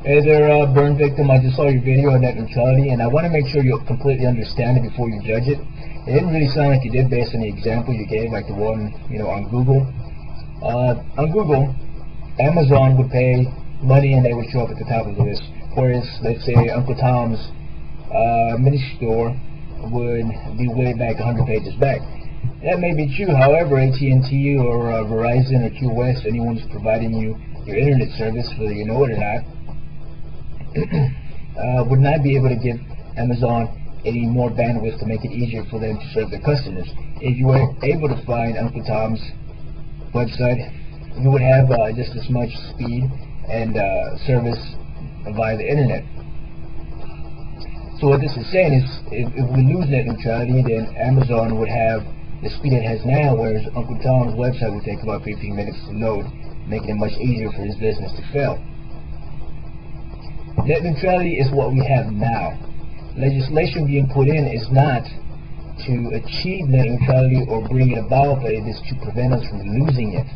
Hey there, burn victim. I just saw your video on net neutrality, and I want to make sure you completely understand it before you judge it. It didn't really sound like you did based on the example you gave, like the one, on Google. On Google, Amazon would pay money and they would show up at the top of the list. Whereas, let's say, Uncle Tom's mini store would be way back 100 pages back. That may be true. However, AT&T or Verizon or QWest, anyone who's providing you your internet service, whether you know it or not, would not be able to give Amazon any more bandwidth to make it easier for them to serve their customers. If you were able to find Uncle Tom's website, you would have just as much speed and service via the internet. So what this is saying is, if we lose net neutrality, then Amazon would have the speed it has now, whereas Uncle Tom's website would take about 15 minutes to load, making it much easier for his business to fail. Net neutrality is what we have now. Legislation being put in is not to achieve net neutrality or bring it about, but it is to prevent us from losing it.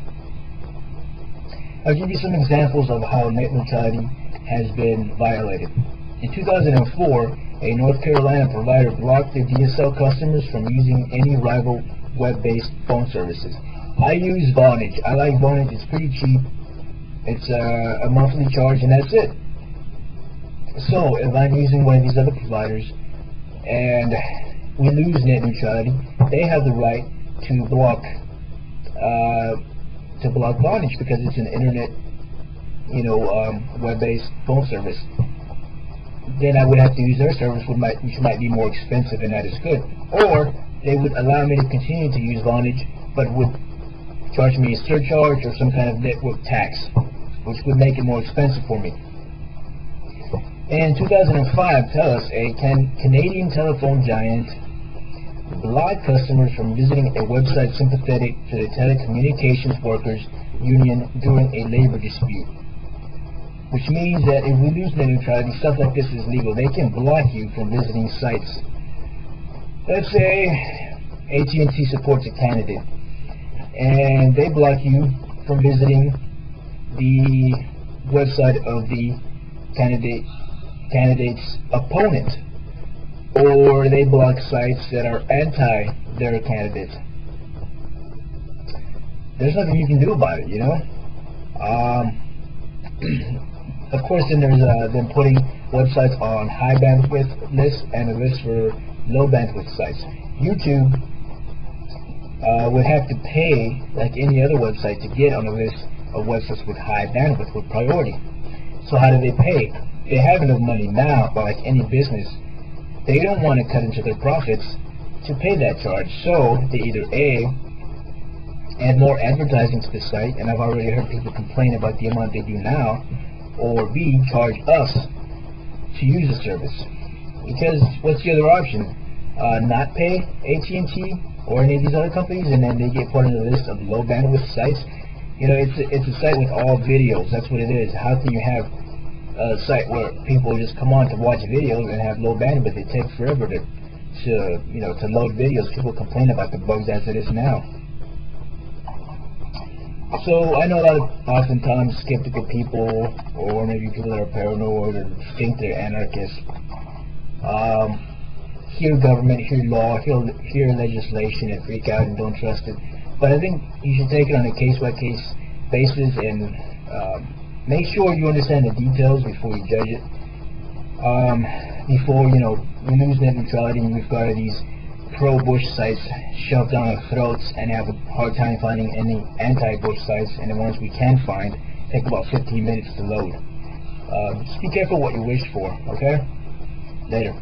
I'll give you some examples of how net neutrality has been violated. In 2004, a North Carolina provider blocked their DSL customers from using any rival web-based phone services. I use Vonage. I like Vonage. It's pretty cheap. It's a monthly charge, and that's it. So if I'm using one of these other providers and we lose net neutrality, they have the right to block Vonage because it's an internet, web-based phone service. Then I would have to use their service, which might be more expensive, and that is good. Or they would allow me to continue to use Vonage, but would charge me a surcharge or some kind of network tax, which would make it more expensive for me. In 2005, TELUS, a Canadian telephone giant, blocked customers from visiting a website sympathetic to the telecommunications workers union during a labor dispute. Which means that if we lose net neutrality, stuff like this is legal. They can block you from visiting sites. Let's say AT&T supports a candidate, and they block you from visiting the website of the candidate's opponent, or they block sites that are anti their candidate. There's nothing you can do about it, Of course, then there's them putting websites on high bandwidth lists and a list for low bandwidth sites. YouTube would have to pay, like any other website, to get on a list of websites with high bandwidth, with priority. So how do they pay? They have enough money now, but like any business, they don't want to cut into their profits to pay that charge. So they either A, add more advertising to the site, and I've already heard people complain about the amount they do now, or B, charge us to use the service. Because what's the other option? Not pay AT&T or any of these other companies, and then they get put on the list of low bandwidth sites. It's a site with all videos. That's what it is. How can you have a site where people just come on to watch videos and have low bandwidth? It takes forever to load videos. People complain about the bugs as it is now. So I know a lot of oftentimes skeptical people, or maybe people that are paranoid or think they're anarchists, hear government, hear law, hear legislation and freak out and don't trust it. But I think you should take it on a case-by-case basis and make sure you understand the details before you judge it. Before we lose net neutrality and we've got these pro-Bush sites shoved down our throats and have a hard time finding any anti-Bush sites, and the ones we can find take about 15 minutes to load. Just be careful what you wish for, okay? Later.